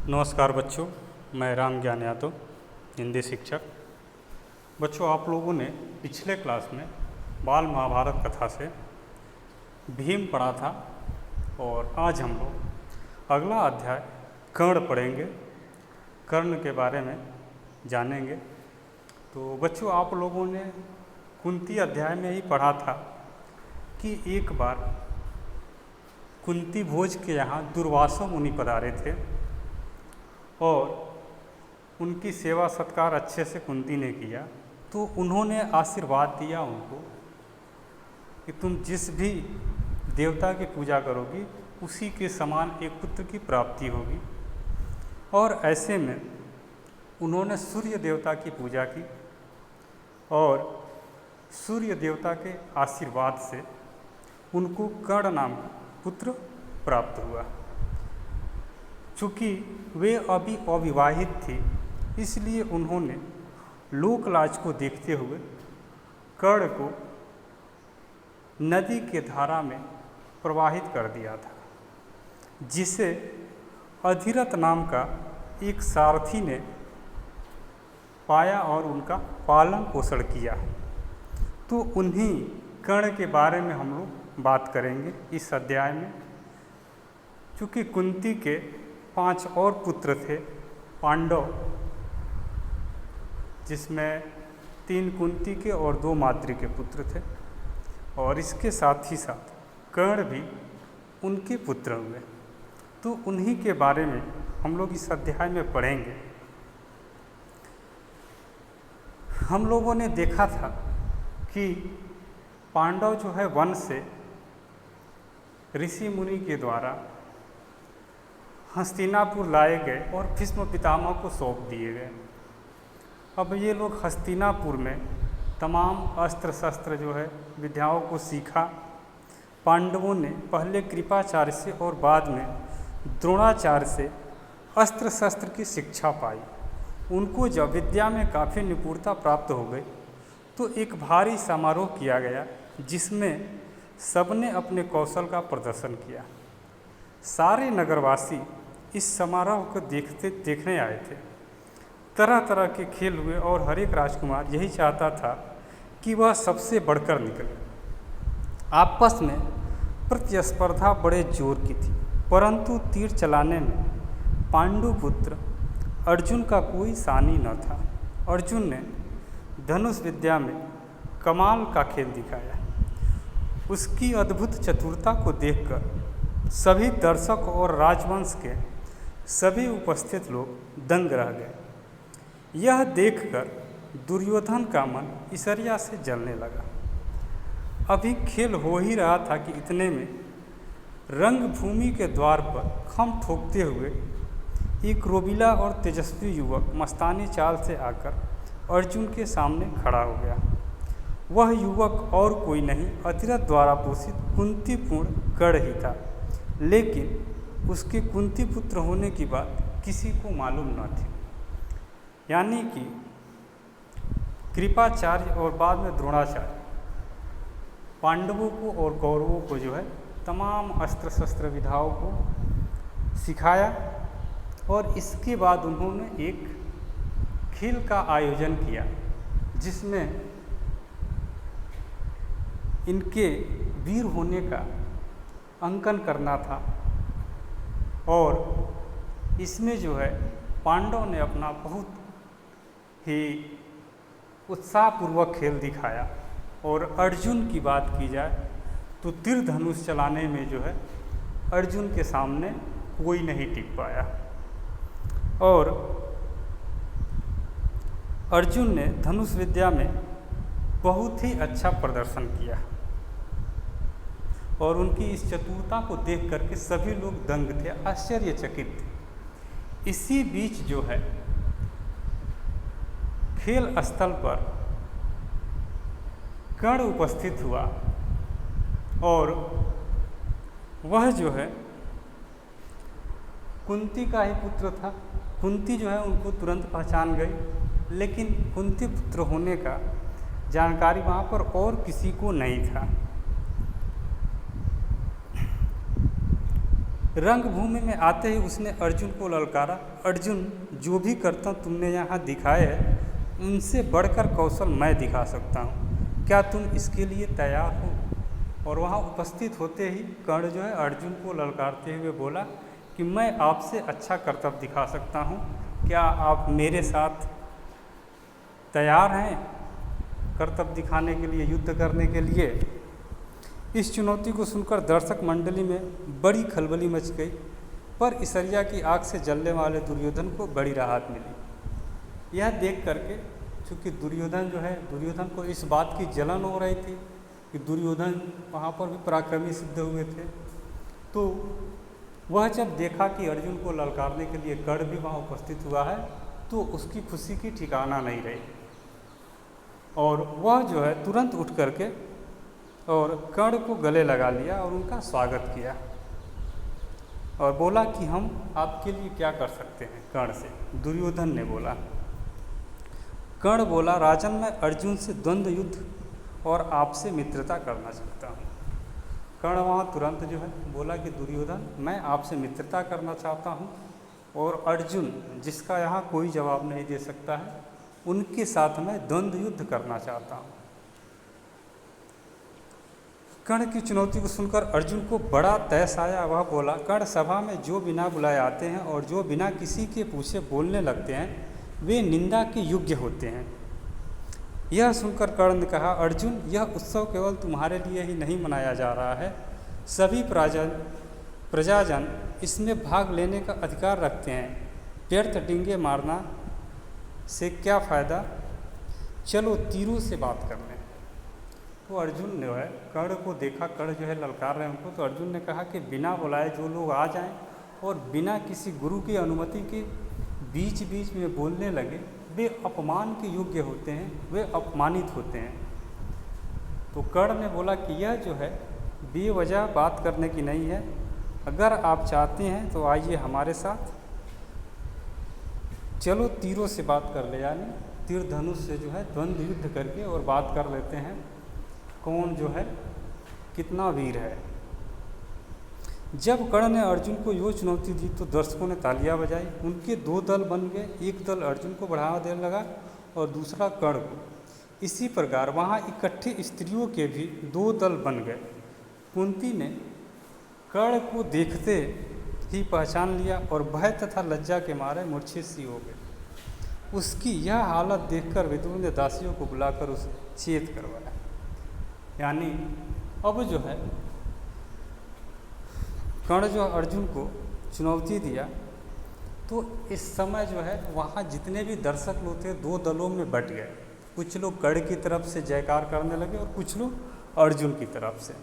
नमस्कार बच्चों, मैं राम ज्ञान यादव, हिंदी शिक्षक। बच्चों, आप लोगों ने पिछले क्लास में बाल महाभारत कथा से भीम पढ़ा था और आज हम लोग अगला अध्याय कर्ण पढ़ेंगे, कर्ण के बारे में जानेंगे। तो बच्चों, आप लोगों ने कुंती अध्याय में ही पढ़ा था कि एक बार कुंती भोज के यहाँ दुर्वासा मुनि पधारे थे और उनकी सेवा सत्कार अच्छे से कुंती ने किया। तो उन्होंने आशीर्वाद दिया उनको कि तुम जिस भी देवता की पूजा करोगी उसी के समान एक पुत्र की प्राप्ति होगी। और ऐसे में उन्होंने सूर्य देवता की पूजा की और सूर्य देवता के आशीर्वाद से उनको कर्ण नाम का पुत्र प्राप्त हुआ। चूँकि वे अभी अविवाहित थे, इसलिए उन्होंने लोकलाज को देखते हुए कर्ण को नदी के धारा में प्रवाहित कर दिया था, जिसे अधिरथ नाम का एक सारथी ने पाया और उनका पालन पोषण किया। तो उन्हीं कर्ण के बारे में हम लोग बात करेंगे इस अध्याय में। चूँकि कुंती के 5 और पुत्र थे पांडव, जिसमें 3 कुंती के और 2 माद्री के पुत्र थे, और इसके साथ ही साथ कर्ण भी उनके पुत्र हुए। तो उन्हीं के बारे में हम लोग इस अध्याय में पढ़ेंगे। हम लोगों ने देखा था कि पांडव जो है वन से ऋषि मुनि के द्वारा हस्तिनापुर लाए गए और भीष्म पितामह को सौंप दिए गए। अब ये लोग हस्तिनापुर में तमाम अस्त्र शस्त्र जो है विद्याओं को सीखा। पांडवों ने पहले कृपाचार्य से और बाद में द्रोणाचार्य से अस्त्र शस्त्र की शिक्षा पाई। उनको जब विद्या में काफ़ी निपुणता प्राप्त हो गई तो एक भारी समारोह किया गया, जिसमें सबने अपने कौशल का प्रदर्शन किया। सारे नगरवासी इस समारोह को देखने आए थे। तरह तरह के खेल हुए और हर एक राजकुमार यही चाहता था कि वह सबसे बढ़कर निकले। आपस में प्रतिस्पर्धा बड़े जोर की थी, परंतु तीर चलाने में पांडुपुत्र अर्जुन का कोई सानी न था। अर्जुन ने धनुष विद्या में कमाल का खेल दिखाया। उसकी अद्भुत चतुरता को देखकर सभी दर्शक और राजवंश के सभी उपस्थित लोग दंग रह गए। यह देखकर दुर्योधन का मन ईर्ष्या से जलने लगा। अभी खेल हो ही रहा था कि इतने में रंगभूमि के द्वार पर खम ठोकते हुए एक रोबीला और तेजस्वी युवक मस्तानी चाल से आकर अर्जुन के सामने खड़ा हो गया। वह युवक और कोई नहीं, अधिरथ द्वारा पोषित कुंतीपूर्ण कर्ण ही था, लेकिन उसके कुंती पुत्र होने की बात किसी को मालूम न थी। यानी कि कृपाचार्य और बाद में द्रोणाचार्य पांडवों को और कौरवों को जो है तमाम अस्त्र शस्त्र विधाओं को सिखाया। और इसके बाद उन्होंने एक खेल का आयोजन किया, जिसमें इनके वीर होने का अंकन करना था। और इसमें जो है पांडव ने अपना बहुत ही उत्साहपूर्वक खेल दिखाया। और अर्जुन की बात की जाए तो तीर धनुष चलाने में जो है अर्जुन के सामने कोई नहीं टिक पाया। और अर्जुन ने धनुष विद्या में बहुत ही अच्छा प्रदर्शन किया और उनकी इस चतुरता को देख करके सभी लोग दंग थे, आश्चर्यचकित थे। इसी बीच जो है खेल स्थल पर कर्ण उपस्थित हुआ और वह जो है कुंती का ही पुत्र था। कुंती जो है उनको तुरंत पहचान गई, लेकिन कुंती पुत्र होने का जानकारी वहाँ पर और किसी को नहीं था। रंगभूमि में आते ही उसने अर्जुन को ललकारा, अर्जुन जो भी कर्तव्य तुमने यहाँ दिखाए है उनसे बढ़कर कौशल मैं दिखा सकता हूँ, क्या तुम इसके लिए तैयार हो? और वहाँ उपस्थित होते ही कर्ण जो है अर्जुन को ललकारते हुए बोला कि मैं आपसे अच्छा कर्तव्य दिखा सकता हूँ, क्या आप मेरे साथ तैयार हैं कर्तव्य दिखाने के लिए, युद्ध करने के लिए? इस चुनौती को सुनकर दर्शक मंडली में बड़ी खलबली मच गई, पर इसरिया की आग से जलने वाले दुर्योधन को बड़ी राहत मिली। यह देख करके, चूँकि दुर्योधन जो है, दुर्योधन को इस बात की जलन हो रही थी कि दुर्योधन वहाँ पर भी पराक्रमी सिद्ध हुए थे, तो वह जब देखा कि अर्जुन को ललकारने के लिए कर्ण भी वहाँ उपस्थित हुआ है तो उसकी खुशी की ठिकाना नहीं रही, और वह जो है तुरंत उठ करके और कर्ण को गले लगा लिया और उनका स्वागत किया और बोला कि हम आपके लिए क्या कर सकते हैं। कर्ण से दुर्योधन ने बोला, कर्ण बोला, राजन मैं अर्जुन से द्वंद्व युद्ध और आपसे मित्रता करना चाहता हूँ। कर्ण वहाँ तुरंत जो है बोला कि दुर्योधन मैं आपसे मित्रता करना चाहता हूँ, और अर्जुन जिसका यहाँ कोई जवाब नहीं दे सकता है उनके साथ मैं द्वंद्व युद्ध करना चाहता हूँ। कर्ण की चुनौती को सुनकर अर्जुन को बड़ा तैस आया। वह बोला, कर्ण सभा में जो बिना बुलाए आते हैं और जो बिना किसी के पूछे बोलने लगते हैं वे निंदा के योग्य होते हैं। यह सुनकर कर्ण ने कहा, अर्जुन यह उत्सव केवल तुम्हारे लिए ही नहीं मनाया जा रहा है, सभी प्रजाजन इसमें भाग लेने का अधिकार रखते हैं। व्यर्थ डींगे मारना से क्या फ़ायदा, चलो तीरों से बात कर लें। तो अर्जुन ने है कर्ण को देखा, कर्ण जो है ललकार रहे हैं उनको, तो अर्जुन ने कहा कि बिना बुलाए जो लोग आ जाएं और बिना किसी गुरु की अनुमति के बीच बीच में बोलने लगे वे अपमान के योग्य होते हैं, वे अपमानित होते हैं। तो कर्ण ने बोला कि यह जो है बेवजह बात करने की नहीं है, अगर आप चाहते हैं तो आइए हमारे साथ, चलो तीरों से बात कर ले, यानी तीर धनुष से जो है द्वंद्व युद्ध करके और बात कर लेते हैं कौन जो है कितना वीर है। जब कर्ण ने अर्जुन को यो चुनौती दी तो दर्शकों ने तालियां बजाई। उनके दो दल बन गए, एक दल अर्जुन को बढ़ावा देने लगा और दूसरा कर्ण को। इसी प्रकार वहाँ इकट्ठे स्त्रियों के भी दो दल बन गए। कुंती ने कर्ण को देखते ही पहचान लिया और भय तथा लज्जा के मारे मूर्छित सी हो गई। उसकी यह हालत देखकर विदुर ने दासियों को बुलाकर उसे चेत करवाया। यानी अब जो है कर्ण जो अर्जुन को चुनौती दिया, तो इस समय जो है वहाँ जितने भी दर्शक लोग थे दो दलों में बट गए। कुछ लोग कर्ण की तरफ से जयकार करने लगे और कुछ लोग अर्जुन की तरफ से।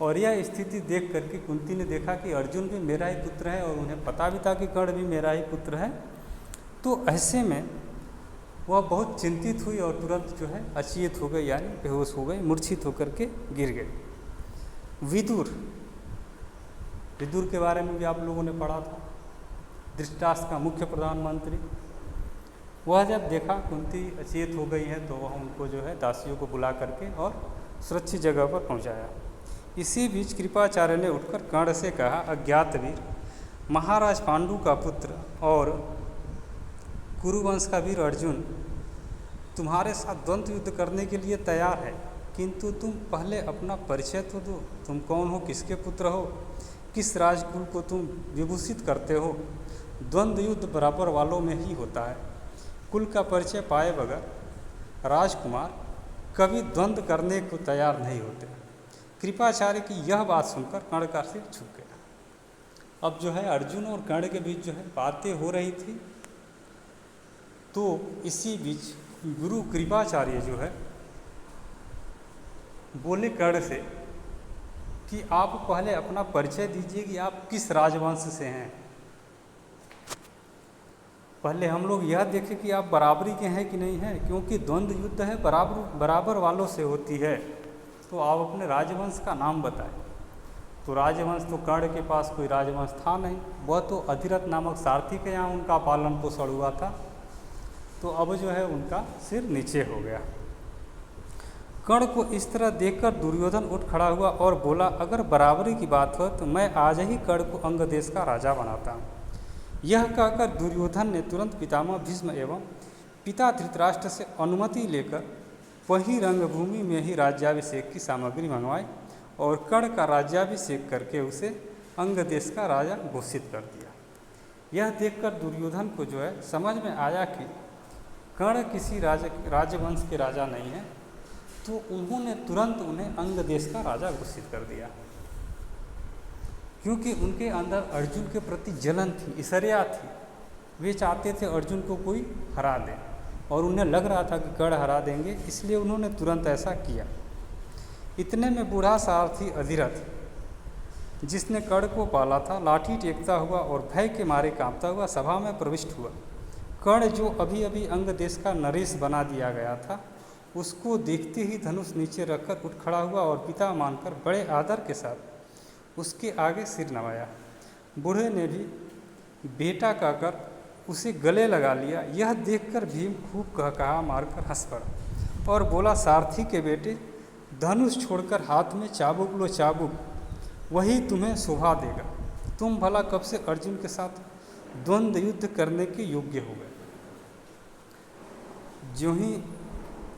और यह स्थिति देख करके कुंती ने देखा कि अर्जुन भी मेरा ही पुत्र है और उन्हें पता भी था कि कर्ण भी मेरा ही पुत्र है। तो ऐसे में वह बहुत चिंतित हुई और तुरंत जो है अचेत हो गई, यानी बेहोश हो गई, मूर्छित होकर के गिर गई। विदुर के बारे में भी आप लोगों ने पढ़ा था, धृतराष्ट्र का मुख्य प्रधानमंत्री। वह जब देखा कुंती अचेत हो गई है तो वह उनको जो है दासियों को बुला करके और सुरक्षित जगह पर पहुंचाया। इसी बीच कृपाचार्य ने उठकर कर्ण से कहा, अज्ञात वीर, महाराज पांडु का पुत्र और कुरुवंश का वीर अर्जुन तुम्हारे साथ द्वंद्व युद्ध करने के लिए तैयार है, किंतु तुम पहले अपना परिचय तो दो। तुम कौन हो, किसके पुत्र हो, किस राजकुल को तुम विभूषित करते हो? द्वंद्व युद्ध बराबर वालों में ही होता है। कुल का परिचय पाए बगैर राजकुमार कभी द्वंद्व करने को तैयार नहीं होते। कृपाचार्य की यह बात सुनकर कर्ण का सिर झुक गया। अब जो है अर्जुन और कर्ण के बीच जो है बातें हो रही थी, तो इसी बीच गुरु कृपाचार्य जो है बोले कर्ण से कि आप पहले अपना परिचय दीजिए कि आप किस राजवंश से हैं। पहले हम लोग यह देखें कि आप बराबरी के हैं कि नहीं हैं, क्योंकि द्वंद्व युद्ध है बराबर वालों से होती है। तो आप अपने राजवंश का नाम बताएं। तो राजवंश तो कर्ण के पास कोई राजवंश था नहीं, वह तो अधिरथ नामक सारथी के यहाँ उनका पालन पोषण हुआ था। तो अब जो है उनका सिर नीचे हो गया। कर्ण को इस तरह देखकर दुर्योधन उठ खड़ा हुआ और बोला, अगर बराबरी की बात हो तो मैं आज ही कर्ण को अंग देश का राजा बनाता हूँ। यह कहकर दुर्योधन ने तुरंत पितामह भीष्म एवं पिता धृतराष्ट्र से अनुमति लेकर वही रंगभूमि में ही राज्याभिषेक की सामग्री मंगवाई और कर्ण का राज्याभिषेक करके उसे अंग देश का राजा घोषित कर दिया। यह देखकर दुर्योधन को जो है समझ में आया कि कर्ण किसी राजवंश के राजा नहीं है, तो उन्होंने तुरंत उन्हें अंग देश का राजा घोषित कर दिया, क्योंकि उनके अंदर अर्जुन के प्रति जलन थी, ईर्ष्या थी। वे चाहते थे अर्जुन को कोई हरा दे और उन्हें लग रहा था कि कर्ण हरा देंगे, इसलिए उन्होंने तुरंत ऐसा किया। इतने में बूढ़ा सारथी अधिरथ, जिसने कर्ण को पाला था, लाठी टेकता हुआ और भय के मारे कांपता हुआ सभा में प्रविष्ट हुआ। कर्ण, जो अभी अभी अंग देश का नरेश बना दिया गया था, उसको देखते ही धनुष नीचे रखकर उठ खड़ा हुआ और पिता मानकर बड़े आदर के साथ उसके आगे सिर नवाया। बूढ़े ने भी बेटा कहकर उसे गले लगा लिया। यह देखकर भीम खूब कहकहा मारकर हंस पड़ा और बोला, सारथी के बेटे, धनुष छोड़कर हाथ में चाबुक लो, चाबुक, वही तुम्हें शोभा देगा। तुम भला कब से अर्जुन के साथ द्वंद्व युद्ध करने के योग्य हो गए। जो ही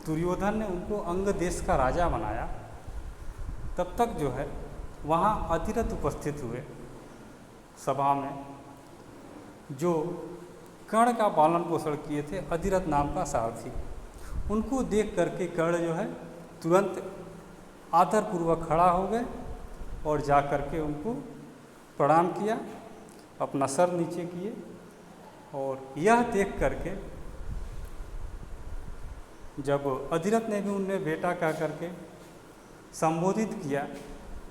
दुर्योधन ने उनको अंग देश का राजा बनाया, तब तक जो है वहाँ अधिरथ उपस्थित हुए सभा में, जो कर्ण का पालन पोषण किए थे, अधिरथ नाम का सारथी। उनको देख करके कर्ण जो है तुरंत आदरपूर्वक खड़ा हो गए और जा कर के उनको प्रणाम किया, अपना सर नीचे किए। और यह देख करके जब अधिरथ ने भी उन्हें बेटा कह करके संबोधित किया,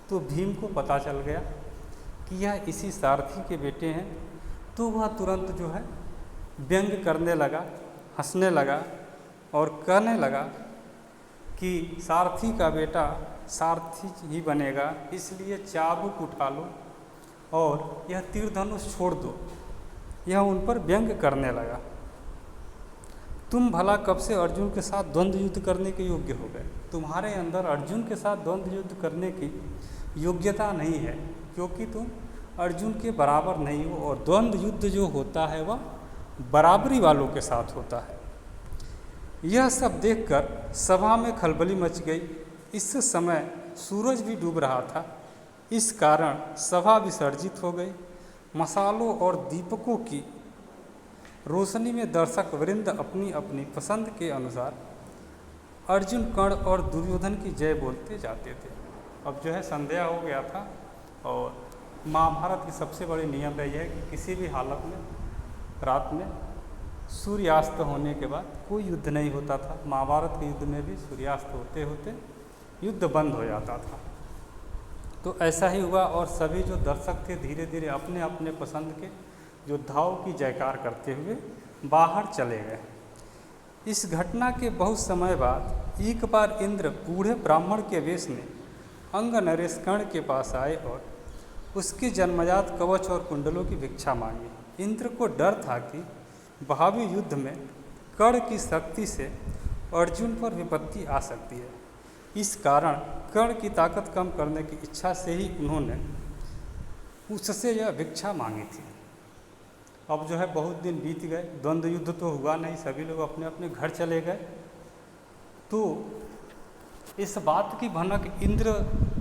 तो भीम को पता चल गया कि यह इसी सारथी के बेटे हैं। तो वह तुरंत जो है व्यंग करने लगा, हंसने लगा और कहने लगा कि सारथी का बेटा सारथी ही बनेगा, इसलिए चाबुक उठा लो और यह तीर धनुष छोड़ दो। यह उन पर व्यंग करने लगा। तुम भला कब से अर्जुन के साथ द्वंद्व युद्ध करने के योग्य हो गए। तुम्हारे अंदर अर्जुन के साथ द्वंद्व युद्ध करने की योग्यता नहीं है, क्योंकि तुम अर्जुन के बराबर नहीं हो और द्वंद्व युद्ध जो होता है वह बराबरी वालों के साथ होता है। यह सब देखकर सभा में खलबली मच गई। इस समय सूरज भी डूब रहा था, इस कारण सभा विसर्जित हो गई। मसालों और दीपकों की रोशनी में दर्शक वृंद अपनी अपनी पसंद के अनुसार अर्जुन, कर्ण और दुर्योधन की जय बोलते जाते थे। अब जो है संध्या हो गया था और महाभारत की सबसे बड़ी नियम यह है कि किसी भी हालत में रात में सूर्यास्त होने के बाद कोई युद्ध नहीं होता था। महाभारत के युद्ध में भी सूर्यास्त होते होते युद्ध बंद हो जाता था। तो ऐसा ही हुआ और सभी जो दर्शक थे धीरे धीरे अपने अपने पसंद के योद्धाओं की जयकार करते हुए बाहर चले गए। इस घटना के बहुत समय बाद एक बार इंद्र बूढ़े ब्राह्मण के वेश में अंग नरेश कर्ण के पास आए और उसके जन्मजात कवच और कुंडलों की भिक्षा मांगी। इंद्र को डर था कि भावी युद्ध में कर्ण की शक्ति से अर्जुन पर विपत्ति आ सकती है। इस कारण कर्ण की ताकत कम करने की इच्छा से ही उन्होंने उससे यह भिक्षा मांगी थी। अब जो है बहुत दिन बीत गए, द्वंद्व युद्ध तो हुआ नहीं, सभी लोग अपने अपने घर चले गए। तो इस बात की भनक इंद्र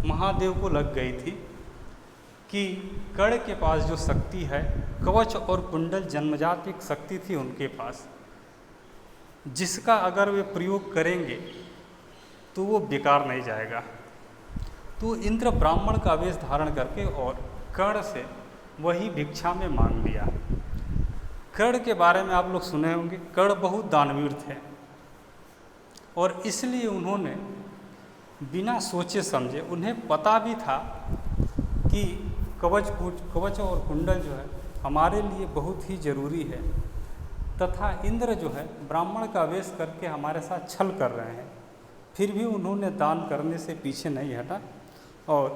महादेव को लग गई थी कि कर्ण के पास जो शक्ति है, कवच और कुंडल जन्मजात एक शक्ति थी उनके पास, जिसका अगर वे प्रयोग करेंगे तो वो बेकार नहीं जाएगा। तो इंद्र ब्राह्मण का वेश धारण करके और कर्ण से वही भिक्षा में मांग लिया। कर्ण के बारे में आप लोग सुने होंगे, कर्ण बहुत दानवीर थे और इसलिए उन्होंने बिना सोचे समझे, उन्हें पता भी था कि कवच और कुंडल जो है हमारे लिए बहुत ही ज़रूरी है, तथा इंद्र जो है ब्राह्मण का वेश करके हमारे साथ छल कर रहे हैं, फिर भी उन्होंने दान करने से पीछे नहीं हटा और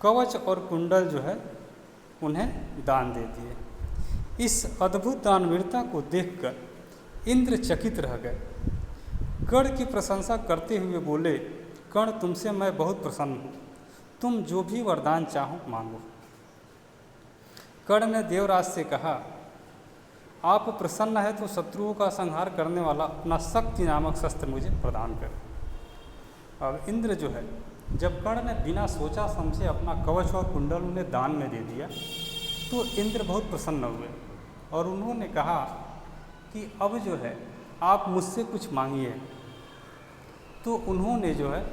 कवच और कुंडल जो है उन्हें दान दे दिए। इस अद्भुत दानवीरता को देखकर इंद्र चकित रह गए। कर्ण की प्रशंसा करते हुए बोले, कर्ण तुमसे मैं बहुत प्रसन्न हूँ, तुम जो भी वरदान चाहो मांगो। कर्ण ने देवराज से कहा, आप प्रसन्न है तो शत्रुओं का संहार करने वाला अपना शक्ति नामक शस्त्र मुझे प्रदान करें। अब इंद्र जो है, जब कर्ण ने बिना सोचा समझे अपना कवच और कुंडल उन्हें दान में दे दिया तो इंद्र बहुत प्रसन्न हुए और उन्होंने कहा कि अब जो है आप मुझसे कुछ मांगिए। तो उन्होंने जो है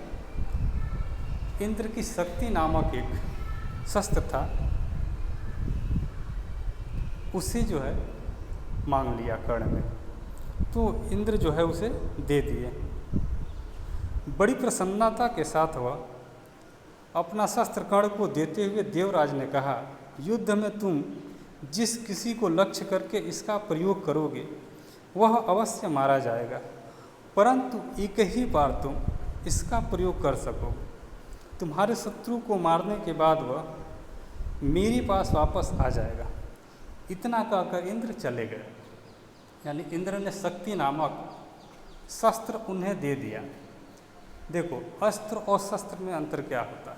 इंद्र की शक्ति नामक एक शस्त्र था, उसे जो है मांग लिया कर्ण ने। तो इंद्र जो है उसे दे दिए। बड़ी प्रसन्नता के साथ वह अपना शस्त्र कर्ण को देते हुए देवराज ने कहा, युद्ध में तुम जिस किसी को लक्ष्य करके इसका प्रयोग करोगे वह अवश्य मारा जाएगा, परंतु एक ही बार तुम इसका प्रयोग कर सकोगे। तुम्हारे शत्रु को मारने के बाद वह मेरे पास वापस आ जाएगा। इतना कहकर इंद्र चले गए। यानी इंद्र ने शक्ति नामक शस्त्र उन्हें दे दिया। देखो, अस्त्र और शस्त्र में अंतर क्या होता है?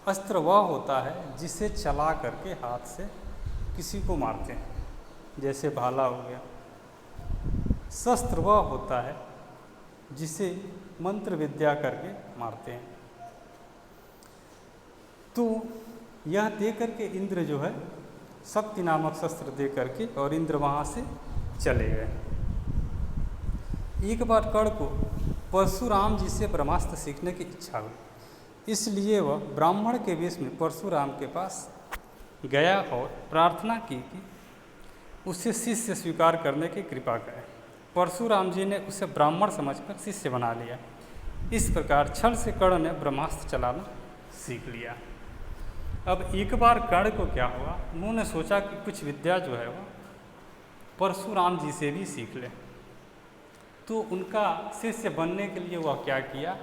अस्त्र वह होता है जिसे चला करके हाथ से किसी को मारते हैं, जैसे भाला हो गया। शस्त्र वह होता है जिसे मंत्र विद्या करके मारते हैं। तो यह दे करके इंद्र जो है शक्ति नामक शस्त्र दे करके और इंद्र वहाँ से चले गए। एक बार कर्ण को परशुराम जी से ब्रह्मास्त्र सीखने की इच्छा हुई, इसलिए वह ब्राह्मण के वेश में परशुराम के पास गया और प्रार्थना की कि उसे शिष्य स्वीकार करने की कृपा करें। परशुराम जी ने उसे ब्राह्मण समझकर शिष्य बना लिया। इस प्रकार छल से कर्ण ने ब्रह्मास्त्र चलाना सीख लिया। अब एक बार कर्ण को क्या हुआ, उन्होंने सोचा कि कुछ विद्या जो है वह परशुराम जी से भी सीख ले। तो उनका शिष्य बनने के लिए वह क्या किया,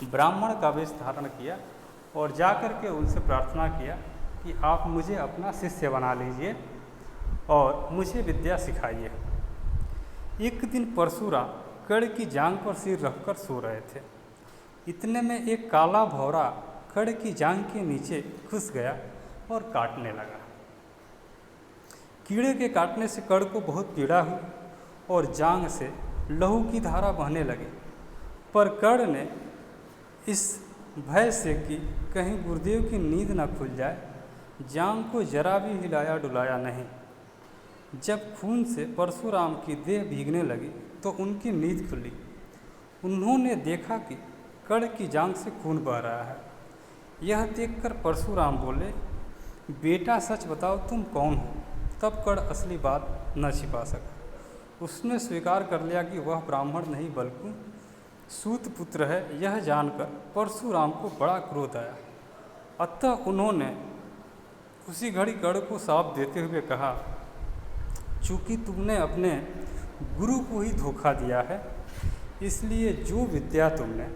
ब्राह्मण का वेश धारण किया और जा कर के उनसे प्रार्थना किया कि आप मुझे अपना शिष्य बना लीजिए और मुझे विद्या सिखाइए। एक दिन परशुराम कर्ण की जांघ पर सिर रखकर सो रहे थे। इतने में एक काला भौरा कर्ण की जांघ के नीचे घुस गया और काटने लगा। कीड़े के काटने से कर्ण को बहुत पीड़ा हुई और जांघ से लहू की धारा बहने लगी। पर कर्ण ने इस भय से कि कहीं गुरुदेव की नींद न खुल जाए, जांघ को जरा भी हिलाया डुलाया नहीं। जब खून से परशुराम की देह भीगने लगी तो उनकी नींद खुली। उन्होंने देखा कि कर्ण की जांघ से खून बह रहा है। यह देखकर परशुराम बोले, बेटा सच बताओ तुम कौन हो? तब कर्ण असली बात न छिपा सका। उसने स्वीकार कर लिया कि वह ब्राह्मण नहीं बल्कि सूत पुत्र है। यह जानकर परशुराम को बड़ा क्रोध आया। अतः उन्होंने उसी घड़ी कर्ण को शाप देते हुए कहा, चूँकि तुमने अपने गुरु को ही धोखा दिया है, इसलिए जो विद्या तुमने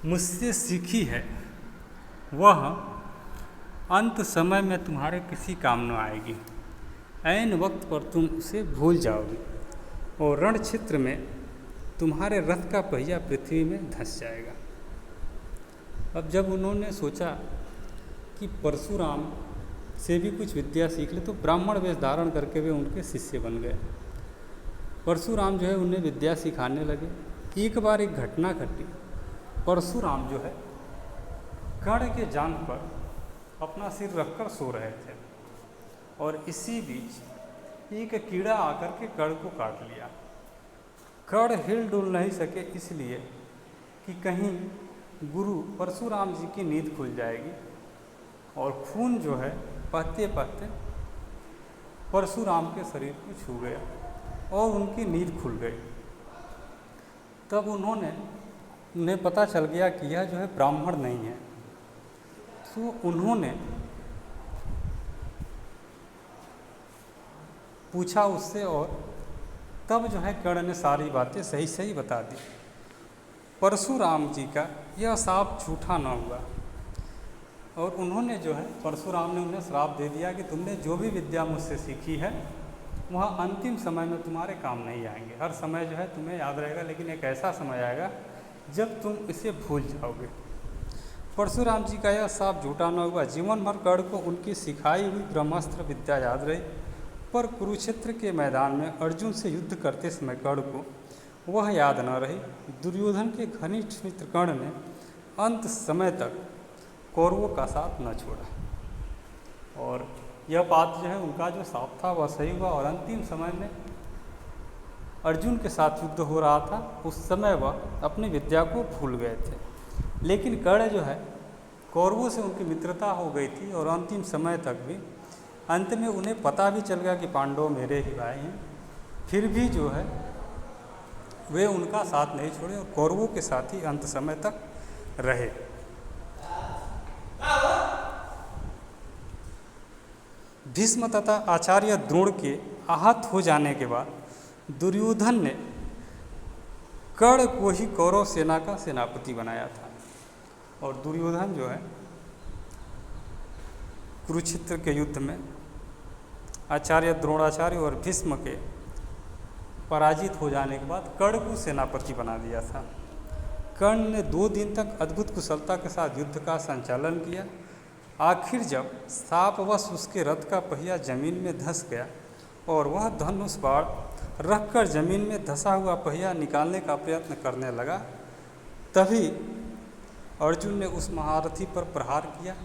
मुझसे सीखी है वह अंत समय में तुम्हारे किसी काम न आएगी। ऐन वक्त पर तुम उसे भूल जाओगे और रण क्षेत्र में तुम्हारे रथ का पहिया पृथ्वी में धंस जाएगा। अब जब उन्होंने सोचा कि परशुराम से भी कुछ विद्या सीख ले, तो ब्राह्मण वेश धारण करके वे उनके शिष्य बन गए। परशुराम जो है उन्हें विद्या सिखाने लगे। एक बार एक घटना घटी। परशुराम जो है कर्ण के जांघ पर अपना सिर रखकर सो रहे थे और इसी बीच एक कीड़ा आकर के कर्ण को काट लिया। कर्ण हिल डुल नहीं सके, इसलिए कि कहीं गुरु परशुराम जी की नींद खुल जाएगी और खून जो है बहते बहते परशुराम के शरीर को छू गया और उनकी नींद खुल गई। तब उन्हें पता चल गया कि यह जो है ब्राह्मण नहीं है। तो उन्होंने पूछा उससे और तब जो है कर्ण ने सारी बातें सही सही बता दी। परशुराम जी का यह शाप झूठा न हुआ और उन्होंने जो है परशुराम ने उन्हें श्राप दे दिया कि तुमने जो भी विद्या मुझसे सीखी है वह अंतिम समय में तुम्हारे काम नहीं आएंगे। हर समय जो है तुम्हें याद रहेगा, लेकिन एक ऐसा समय आएगा जब तुम इसे भूल जाओगे। परशुराम जी का यह साफ झूठा न हुआ। जीवन भर कर्ण को उनकी सिखाई हुई ब्रह्मास्त्र विद्या याद रही, पर कुरुक्षेत्र के मैदान में अर्जुन से युद्ध करते समय कर्ण को वह याद न रही। दुर्योधन के घनिष्ठ मित्र कर्ण ने अंत समय तक कौरवों का साथ न छोड़ा, और यह बात जो है उनका जो साथ था वह सही हुआ। और अंतिम समय में अर्जुन के साथ युद्ध हो रहा था, उस समय वह अपनी विद्या को भूल गए थे। लेकिन कर्ण जो है कौरवों से उनकी मित्रता हो गई थी, और अंतिम समय तक भी अंत में उन्हें पता भी चल गया कि पांडव मेरे ही भाई हैं, फिर भी जो है वे उनका साथ नहीं छोड़े और कौरवों के साथ ही अंत समय तक रहे। भीष्म तथा आचार्य द्रोण के आहत हो जाने के बाद दुर्योधन ने कर्ण को ही कौरव सेना का सेनापति बनाया था, और दुर्योधन जो है कुरुक्षेत्र के युद्ध में आचार्य द्रोणाचार्य और भीष्म के पराजित हो जाने के बाद कर्ण को सेनापति बना दिया था। कर्ण ने 2 दिन तक अद्भुत कुशलता के साथ युद्ध का संचालन किया। आखिर जब शापवश उसके रथ का पहिया जमीन में धंस गया और वह धनुष बाण रखकर जमीन में धंसा हुआ पहिया निकालने का प्रयत्न करने लगा, तभी अर्जुन ने उस महारथी पर प्रहार किया।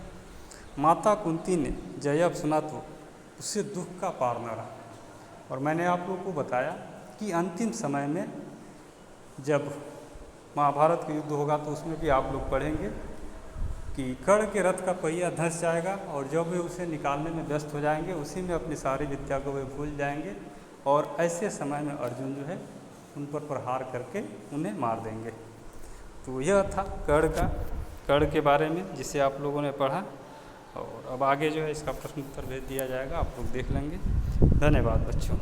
माता कुंती ने जब सुना तो उससे दुख का पार न रहा। और मैंने आप लोगों को बताया कि अंतिम समय में जब महाभारत का युद्ध होगा तो उसमें भी आप लोग पढ़ेंगे कि कर्ण के रथ का पहिया धंस जाएगा, और जब वे उसे निकालने में व्यस्त हो जाएंगे उसी में अपनी सारी विद्या को वे भूल जाएंगे, और ऐसे समय में अर्जुन जो है उन पर प्रहार करके उन्हें मार देंगे। तो यह था कर्ण के बारे में जिसे आप लोगों ने पढ़ा, और अब आगे जो है इसका प्रश्न उत्तर भेज दिया जाएगा, आप लोग देख लेंगे। धन्यवाद बच्चों।